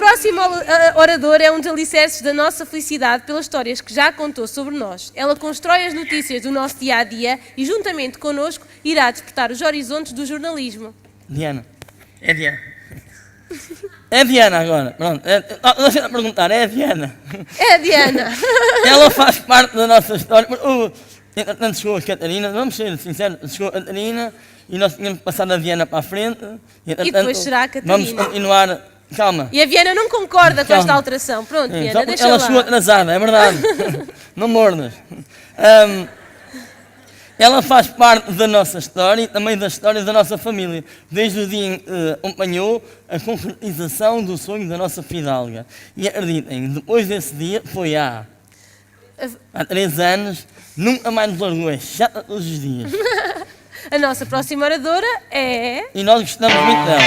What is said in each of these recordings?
próxima oradora é um dos alicerces da nossa felicidade pelas histórias que já contou sobre nós. Ela constrói as notícias do nosso dia-a-dia e, juntamente connosco, irá despertar os horizontes do jornalismo. Diana. É Diana. É Diana agora. Pronto. Deixa-me perguntar. É a Diana. É a Diana. Ela faz parte da nossa história. Entretanto chegou a Catarina, vamos ser sinceros, chegou a Catarina e nós tínhamos passado a Diana para a frente. E depois será a Catarina. Vamos continuar. Calma. E a Viana não concorda com esta alteração. Pronto, Viana, deixa lá. Ela chegou atrasada, é verdade. Não mordas. Ela faz parte da nossa história e também da história da nossa família. Desde o dia em que acompanhou a concretização do sonho da nossa fidalga. E acreditem, depois desse dia, foi há 3 anos, nunca mais nos largou, é chata todos os dias. A nossa próxima oradora é... E nós gostamos muito dela.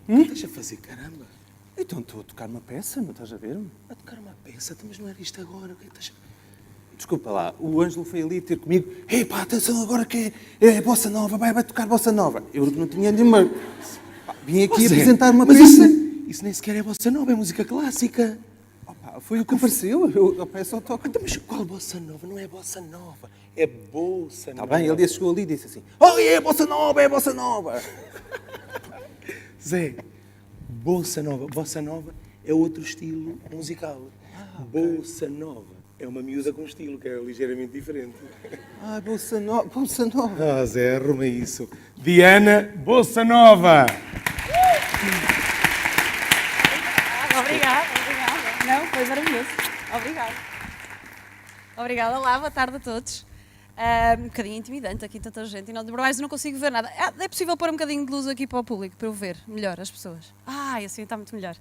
Deixa fazer, caramba. Então estou a tocar uma peça, não estás a ver-me? A tocar uma peça, mas não era isto agora. O que é que estás a... Desculpa lá, o Ângelo foi ali ter comigo. Ei pá, atenção agora que é bossa nova, vai tocar bossa nova. Eu não tinha nenhuma... Pá, vim aqui apresentar uma peça. Isso nem sequer é bossa nova, é música clássica. Oh, pá, foi o que apareceu, a peça só toca. Então, mas qual bossa nova? Não é bossa nova, é bolsa nova. Está bem, ele chegou ali e disse assim, oh, é bossa nova, é bossa nova. Zé, bossa nova é outro estilo musical. Okay. Bossa nova é uma miúda com estilo, que é ligeiramente diferente. Ah, bossa nova. Ah, Zé, arruma isso. Diana, bossa nova. Obrigada. Não, foi maravilhoso. Obrigada lá, boa tarde a todos. Um bocadinho intimidante aqui, tanta gente, e mais não consigo ver nada. É possível pôr um bocadinho de luz aqui para o público, para eu ver melhor as pessoas? Assim está muito melhor.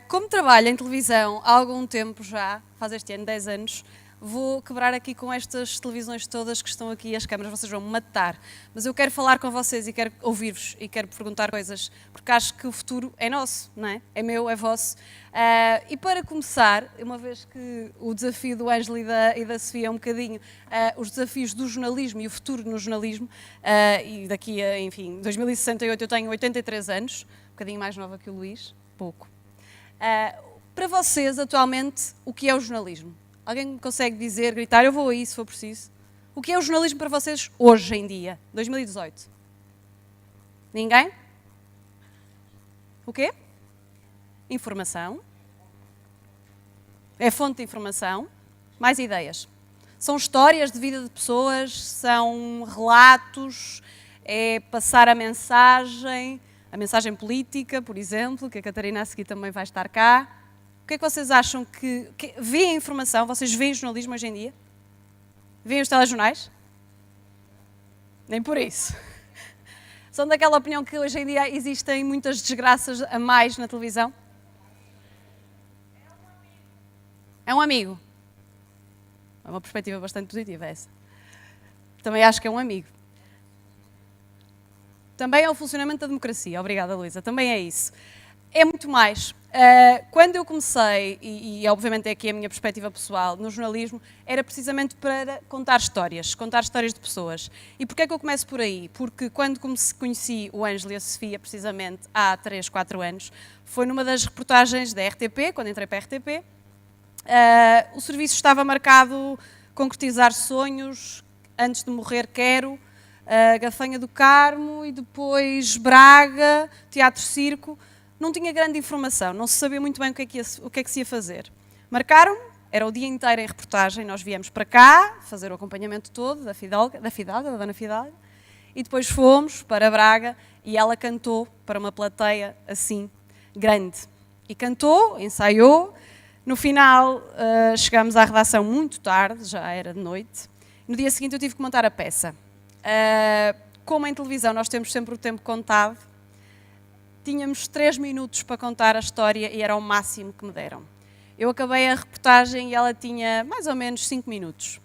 Como trabalho em televisão há algum tempo já, faz este ano 10 anos, vou quebrar aqui com estas televisões todas que estão aqui, as câmaras, vocês vão me matar. Mas eu quero falar com vocês e quero ouvir-vos e quero perguntar coisas, porque acho que o futuro é nosso, não é? É meu, é vosso. E para começar, uma vez que o desafio do Ângelo e da Sofia é um bocadinho os desafios do jornalismo e o futuro no jornalismo, e daqui a, enfim, 2068 eu tenho 83 anos, um bocadinho mais nova que o Luís, pouco. Para vocês, atualmente, o que é o jornalismo? Alguém me consegue dizer, gritar, eu vou aí se for preciso? O que é o jornalismo para vocês hoje em dia, 2018? Ninguém? O quê? Informação. É fonte de informação. Mais ideias. São histórias de vida de pessoas, são relatos, é passar a mensagem política, por exemplo, que a Catarina a seguir também vai estar cá. O que é que vocês acham que veem a informação? Vocês veem jornalismo hoje em dia? Veem os telejornais? Nem por isso. São daquela opinião que hoje em dia existem muitas desgraças a mais na televisão? É um amigo. É uma perspectiva bastante positiva essa. Também acho que é um amigo. Também é o funcionamento da democracia. Obrigada, Luísa. Também é isso. É muito mais. Quando eu comecei, e obviamente é aqui a minha perspectiva pessoal, no jornalismo, era precisamente para contar histórias de pessoas. E porquê é que eu começo por aí? Porque quando conheci o Ângelo e a Sofia, precisamente há 3, 4 anos, foi numa das reportagens da RTP, quando entrei para a RTP, o serviço estava marcado concretizar sonhos, antes de morrer quero, Gafanha do Carmo e depois Braga, Teatro Circo. Não tinha grande informação, não se sabia muito bem o que é que se ia fazer. Marcaram, era o dia inteiro em reportagem, nós viemos para cá, fazer o acompanhamento todo da Dona Fidalga, e depois fomos para Braga e ela cantou para uma plateia assim, grande. E cantou, ensaiou. No final, chegámos à redação muito tarde, já era de noite. No dia seguinte eu tive que montar a peça. Como em televisão nós temos sempre o tempo contado, tínhamos 3 minutos para contar a história e era o máximo que me deram. Eu acabei a reportagem e ela tinha mais ou menos 5 minutos.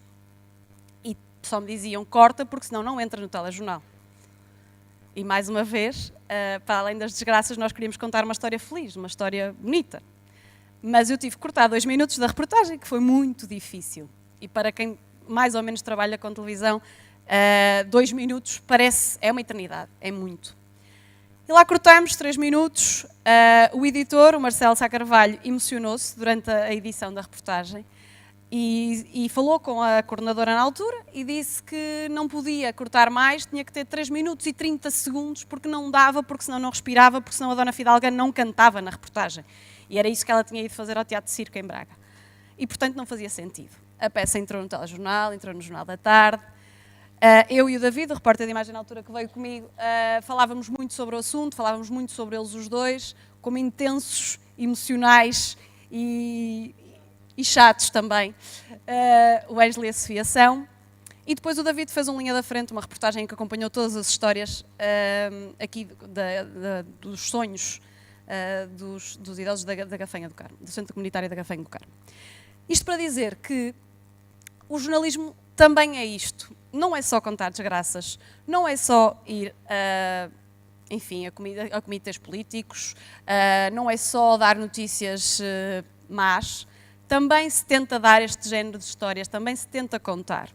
E só me diziam, corta, porque senão não entra no telejornal. E mais uma vez, para além das desgraças, nós queríamos contar uma história feliz, uma história bonita. Mas eu tive que cortar 2 minutos da reportagem, que foi muito difícil. E para quem mais ou menos trabalha com televisão, 2 minutos é uma eternidade, é muito. E lá cortámos 3 minutos, o editor, o Marcelo Sá Carvalho, emocionou-se durante a edição da reportagem e falou com a coordenadora na altura e disse que não podia cortar mais, tinha que ter 3 minutos e 30 segundos, porque não dava, porque senão não respirava, porque senão a Dona Fidalga não cantava na reportagem. E era isso que ela tinha ido fazer ao Teatro de Circo em Braga. E, portanto, não fazia sentido. A peça entrou no telejornal, entrou no Jornal da Tarde. Eu e o David, o repórter de imagem na altura que veio comigo, falávamos muito sobre o assunto, falávamos muito sobre eles os dois, como intensos, emocionais e chatos também. O Ângelo e a Sofia são. E depois o David fez um linha da frente, uma reportagem que acompanhou todas as histórias aqui dos sonhos dos idosos da Gafanha do Carmo, do Centro Comunitário da Gafanha do Carmo. Isto para dizer que o jornalismo também é isto. Não é só contar desgraças, não é só ir a comitês políticos, não é só dar notícias más, também se tenta dar este género de histórias, também se tenta contar.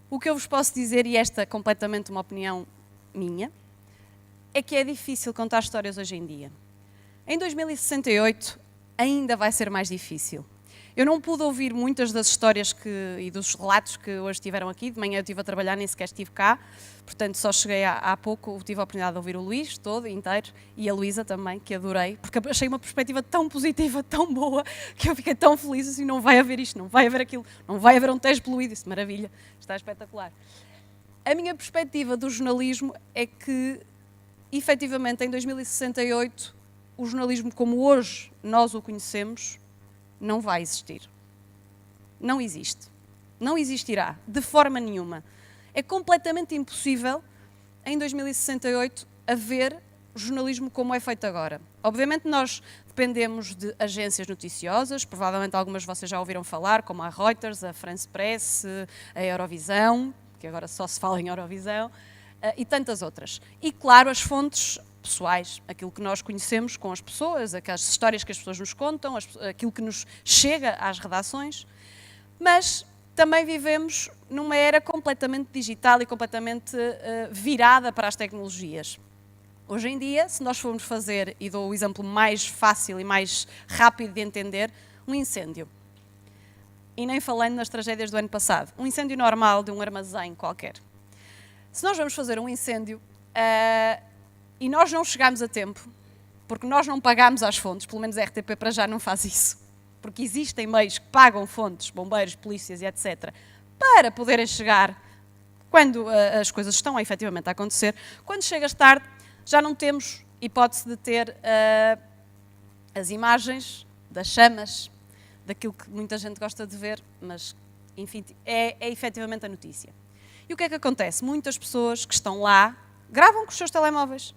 O que eu vos posso dizer, e esta é completamente uma opinião minha, é que é difícil contar histórias hoje em dia. Em 2068 ainda vai ser mais difícil. Eu não pude ouvir muitas das histórias e dos relatos que hoje estiveram aqui. De manhã eu estive a trabalhar, nem sequer estive cá. Portanto, só cheguei há pouco, tive a oportunidade de ouvir o Luís todo, inteiro, e a Luísa também, que adorei, porque achei uma perspectiva tão positiva, tão boa, que eu fiquei tão feliz, assim, não vai haver isto, não vai haver aquilo, não vai haver um teste poluído. Isso, maravilha, está espetacular. A minha perspectiva do jornalismo é que, efetivamente, em 2068, o jornalismo como hoje nós o conhecemos, não vai existir. Não existe. Não existirá, de forma nenhuma. É completamente impossível, em 2068, haver jornalismo como é feito agora. Obviamente nós dependemos de agências noticiosas, provavelmente algumas de vocês já ouviram falar, como a Reuters, a France Press, a Eurovisão, que agora só se fala em Eurovisão, e tantas outras. E, claro, as fontes pessoais, aquilo que nós conhecemos com as pessoas, aquelas histórias que as pessoas nos contam, aquilo que nos chega às redações, mas também vivemos numa era completamente digital e completamente virada para as tecnologias. Hoje em dia, se nós formos fazer, e dou o exemplo mais fácil e mais rápido de entender, um incêndio. E nem falando nas tragédias do ano passado, um incêndio normal de um armazém qualquer. Se nós vamos fazer um incêndio, e nós não chegamos a tempo, porque nós não pagamos às fontes, pelo menos a RTP para já não faz isso, porque existem meios que pagam fontes, bombeiros, polícias e etc., para poderem chegar quando as coisas estão efetivamente a acontecer. Quando chegas tarde, já não temos hipótese de ter as imagens das chamas, daquilo que muita gente gosta de ver, mas, enfim, é efetivamente a notícia. E o que é que acontece? Muitas pessoas que estão lá gravam com os seus telemóveis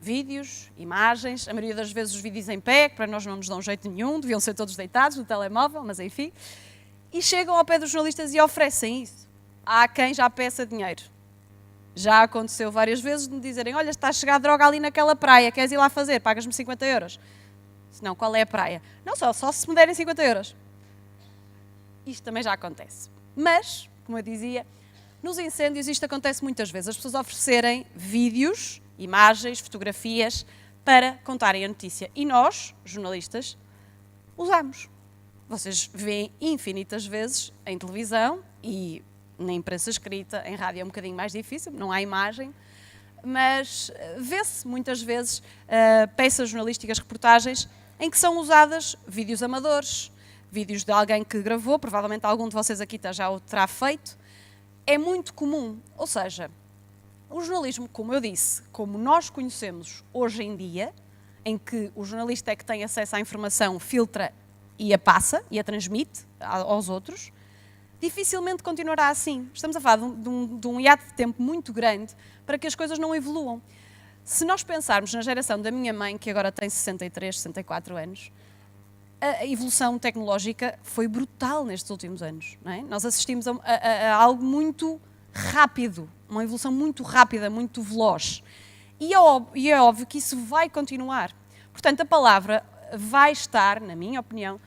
vídeos, imagens, a maioria das vezes os vídeos em pé, que para nós não nos dão jeito nenhum, deviam ser todos deitados no telemóvel, mas enfim, e chegam ao pé dos jornalistas e oferecem isso. Há quem já peça dinheiro. Já aconteceu várias vezes de me dizerem, olha, está a chegar droga ali naquela praia, queres ir lá fazer? Pagas-me 50 euros. Não, qual é a praia? Não, só se me derem 50 euros. Isto também já acontece. Mas, como eu dizia, nos incêndios isto acontece muitas vezes. As pessoas oferecerem vídeos, imagens, fotografias para contarem a notícia. E nós, jornalistas, usamos. Vocês veem infinitas vezes em televisão e na imprensa escrita, em rádio é um bocadinho mais difícil, não há imagem, mas vê-se muitas vezes peças jornalísticas, reportagens, em que são usadas vídeos amadores, vídeos de alguém que gravou, provavelmente algum de vocês aqui já o terá feito. É muito comum, ou seja, o jornalismo, como eu disse, como nós conhecemos hoje em dia, em que o jornalista é que tem acesso à informação, filtra e a passa e a transmite aos outros, dificilmente continuará assim. Estamos a falar de um hiato de tempo muito grande para que as coisas não evoluam. Se nós pensarmos na geração da minha mãe, que agora tem 63, 64 anos, a evolução tecnológica foi brutal nestes últimos anos. Não é? Nós assistimos a algo muito rápido, uma evolução muito rápida, muito veloz. E é óbvio que isso vai continuar. Portanto, a palavra vai estar, na minha opinião,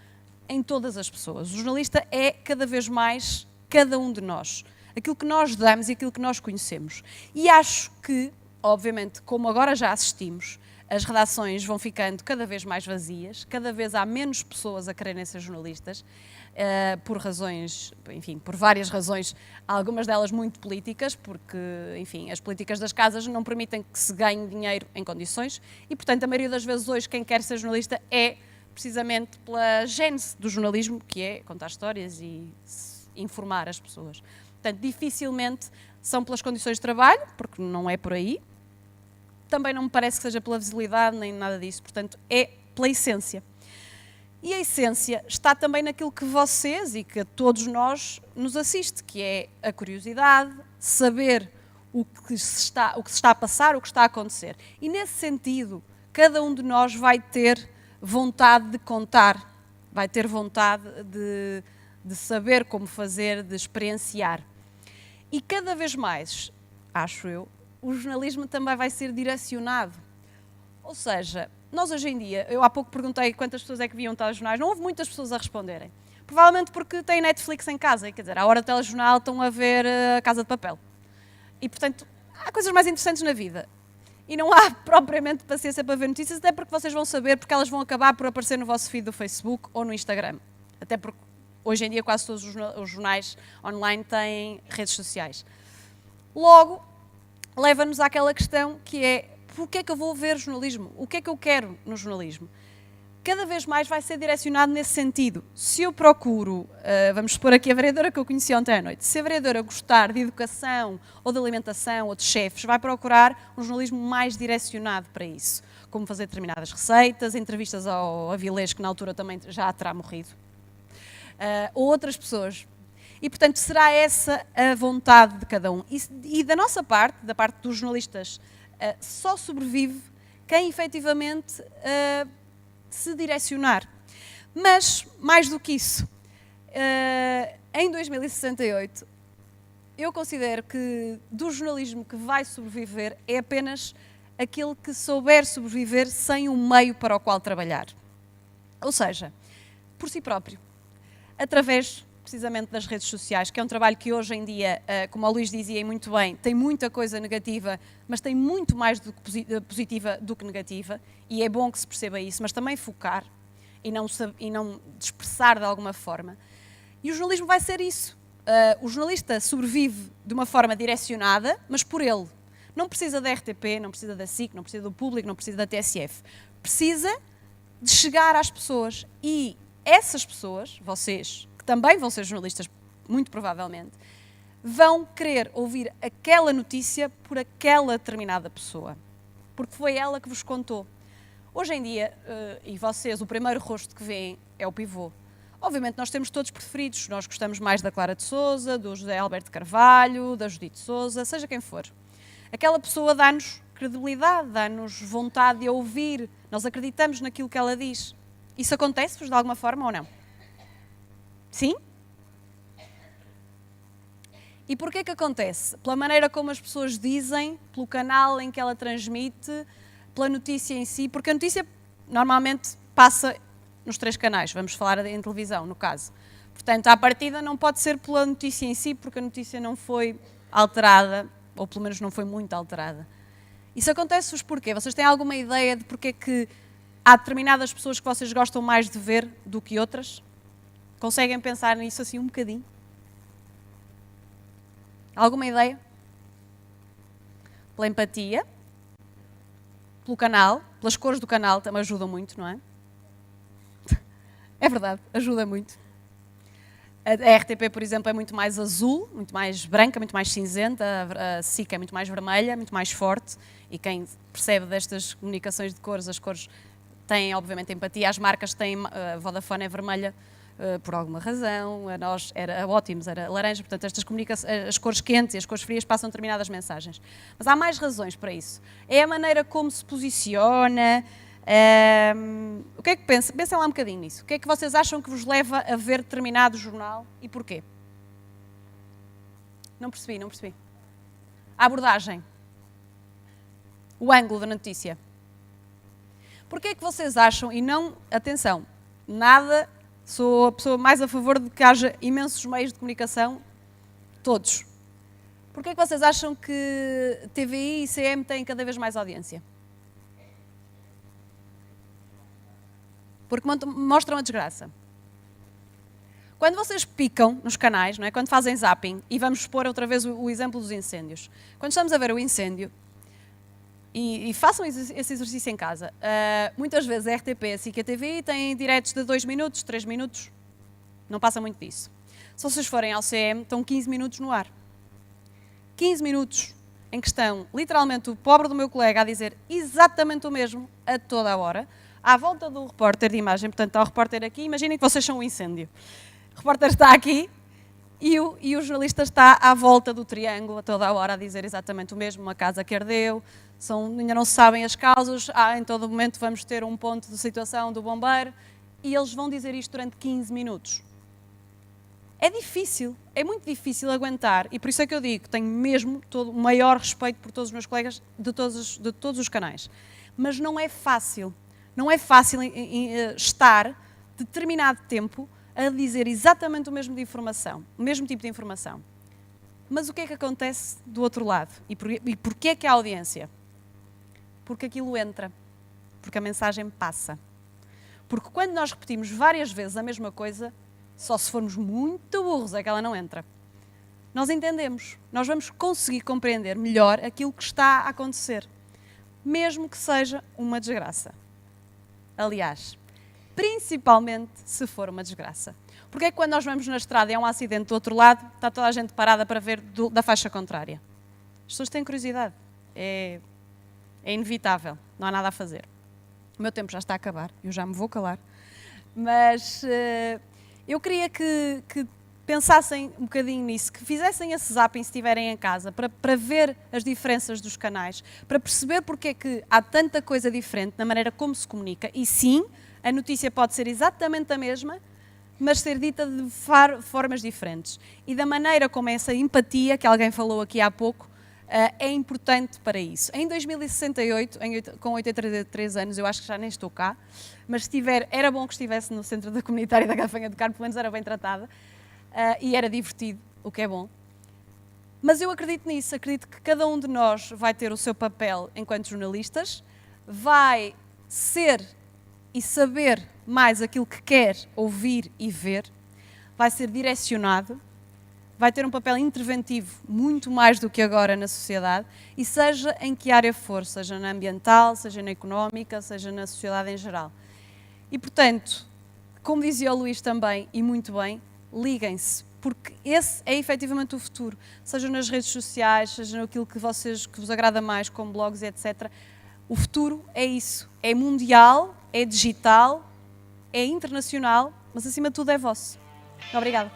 em todas as pessoas. O jornalista é cada vez mais cada um de nós. Aquilo que nós damos e aquilo que nós conhecemos. E acho que, obviamente, como agora já assistimos, as redações vão ficando cada vez mais vazias, cada vez há menos pessoas a quererem ser jornalistas, por razões, enfim, por várias razões, algumas delas muito políticas, porque, enfim, as políticas das casas não permitem que se ganhe dinheiro em condições e, portanto, a maioria das vezes hoje quem quer ser jornalista é precisamente pela gênese do jornalismo, que é contar histórias e informar as pessoas. Portanto, dificilmente são pelas condições de trabalho, porque não é por aí. Também não me parece que seja pela visibilidade, nem nada disso. Portanto, é pela essência. E a essência está também naquilo que vocês e que a todos nós nos assiste, que é a curiosidade, saber o que se está a passar, o que está a acontecer. E nesse sentido, cada um de nós vai ter vontade de contar, vai ter vontade de saber como fazer, de experienciar. E cada vez mais, acho eu, o jornalismo também vai ser direcionado. Ou seja, nós hoje em dia, eu há pouco perguntei quantas pessoas é que viam telejornais, não houve muitas pessoas a responderem. Provavelmente porque têm Netflix em casa, e, quer dizer, à hora do telejornal estão a ver a Casa de Papel. E, portanto, há coisas mais interessantes na vida. E não há propriamente paciência para ver notícias, até porque vocês vão saber, porque elas vão acabar por aparecer no vosso feed do Facebook ou no Instagram. Até porque hoje em dia quase todos os jornais online têm redes sociais. Logo, leva-nos àquela questão que é: porquê é que eu vou ver jornalismo? O que é que eu quero no jornalismo? Cada vez mais vai ser direcionado nesse sentido. Se eu procuro, vamos supor aqui a vereadora que eu conheci ontem à noite, se a vereadora gostar de educação, ou de alimentação, ou de chefes, vai procurar um jornalismo mais direcionado para isso. Como fazer determinadas receitas, entrevistas ao Avilés, que na altura também já terá morrido, ou outras pessoas. E, portanto, será essa a vontade de cada um. E da nossa parte, da parte dos jornalistas, só sobrevive quem efetivamente se direcionar. Mas, mais do que isso, em 2068, eu considero que do jornalismo que vai sobreviver é apenas aquele que souber sobreviver sem um meio para o qual trabalhar. Ou seja, por si próprio, através precisamente das redes sociais, que é um trabalho que hoje em dia, como o Luís dizia muito bem, tem muita coisa negativa, mas tem muito mais positiva do que negativa, e é bom que se perceba isso, mas também focar e não dispersar de alguma forma. E o jornalismo vai ser isso. O jornalista sobrevive de uma forma direcionada, mas por ele. Não precisa da RTP, não precisa da SIC, não precisa do Público, não precisa da TSF. Precisa de chegar às pessoas, e essas pessoas, vocês, que também vão ser jornalistas, muito provavelmente, vão querer ouvir aquela notícia por aquela determinada pessoa, porque foi ela que vos contou. Hoje em dia, e vocês, o primeiro rosto que veem é o pivô. Obviamente nós temos todos preferidos, nós gostamos mais da Clara de Sousa, do José Alberto Carvalho, da Judite Sousa, seja quem for. Aquela pessoa dá-nos credibilidade, dá-nos vontade de ouvir, nós acreditamos naquilo que ela diz. Isso acontece-vos de alguma forma ou não? Sim? E porquê que acontece? Pela maneira como as pessoas dizem, pelo canal em que ela transmite, pela notícia em si, porque a notícia normalmente passa nos 3 canais, vamos falar em televisão, no caso. Portanto, à partida não pode ser pela notícia em si, porque a notícia não foi alterada, ou pelo menos não foi muito alterada. Isso acontece-vos porquê? Vocês têm alguma ideia de porquê que há determinadas pessoas que vocês gostam mais de ver do que outras? Conseguem pensar nisso assim um bocadinho? Alguma ideia? Pela empatia, pelo canal, pelas cores do canal também ajudam muito, não é? É verdade, ajuda muito. A RTP, por exemplo, é muito mais azul, muito mais branca, muito mais cinzenta, a SIC é muito mais vermelha, muito mais forte, e quem percebe destas comunicações de cores, as cores têm, obviamente, empatia, as marcas têm, a Vodafone é vermelha por alguma razão, a nós era Ótimos, era laranja, portanto, as cores quentes e as cores frias passam determinadas mensagens. Mas há mais razões para isso. É a maneira como se posiciona. O que é que pensam? Pensem lá um bocadinho nisso. O que é que vocês acham que vos leva a ver determinado jornal e porquê? Não percebi. A abordagem. O ângulo da notícia. Porquê é que vocês acham, e não, atenção, nada, sou a pessoa mais a favor de que haja imensos meios de comunicação, todos. Porquê é que vocês acham que TVI e CM têm cada vez mais audiência? Porque mostram a desgraça. Quando vocês picam nos canais, não é? Quando fazem zapping, e vamos expor outra vez o exemplo dos incêndios. Quando estamos a ver o incêndio, e façam esse exercício em casa, muitas vezes a RTP, a SIC e a TVI têm diretos de 2 minutos, 3 minutos, não passa muito disso. Se vocês forem ao CM, estão 15 minutos no ar. 15 minutos em que estão, literalmente, o pobre do meu colega a dizer exatamente o mesmo a toda a hora, à volta do repórter de imagem. Portanto, está o repórter aqui, imaginem que vocês são um incêndio. O repórter está aqui e o jornalista está à volta do triângulo a toda a hora a dizer exatamente o mesmo, uma casa que ardeu, ainda não se sabem as causas, em todo momento vamos ter um ponto de situação do bombeiro, e eles vão dizer isto durante 15 minutos. É difícil, é muito difícil aguentar, e por isso é que eu digo que tenho mesmo o maior respeito por todos os meus colegas de todos os canais. Mas não é fácil. Não é fácil estar determinado tempo a dizer exatamente o mesmo tipo de informação. Mas o que é que acontece do outro lado? E porquê é que há audiência? Porque aquilo entra. Porque a mensagem passa. Porque quando nós repetimos várias vezes a mesma coisa, só se formos muito burros é que ela não entra. Nós entendemos. Nós vamos conseguir compreender melhor aquilo que está a acontecer. Mesmo que seja uma desgraça. Aliás, principalmente se for uma desgraça. Porque é que quando nós vamos na estrada e há um acidente do outro lado, está toda a gente parada para ver da faixa contrária? As pessoas têm curiosidade. É inevitável. Não há nada a fazer. O meu tempo já está a acabar. Eu já me vou calar. Mas eu queria que pensassem um bocadinho nisso, que fizessem esse zapping se estiverem em casa, para ver as diferenças dos canais, para perceber porque é que há tanta coisa diferente na maneira como se comunica. E sim, a notícia pode ser exatamente a mesma, mas ser dita de formas diferentes. E da maneira como essa empatia, que alguém falou aqui há pouco, é importante para isso. Em 2068, com 83 anos, eu acho que já nem estou cá, mas era bom que estivesse no centro da comunitária da Gafanha do Carmo, pelo menos era bem tratada, e era divertido, o que é bom. Mas eu acredito nisso, acredito que cada um de nós vai ter o seu papel enquanto jornalistas, vai ser e saber mais aquilo que quer ouvir e ver, vai ser direcionado, vai ter um papel interventivo muito mais do que agora na sociedade, e seja em que área for, seja na ambiental, seja na económica, seja na sociedade em geral. E, portanto, como dizia o Luís também, e muito bem, liguem-se, porque esse é efetivamente o futuro. Seja nas redes sociais, seja naquilo que vos agrada mais, como blogs, etc. O futuro é isso. É mundial, é digital, é internacional, mas acima de tudo é vosso. Obrigada.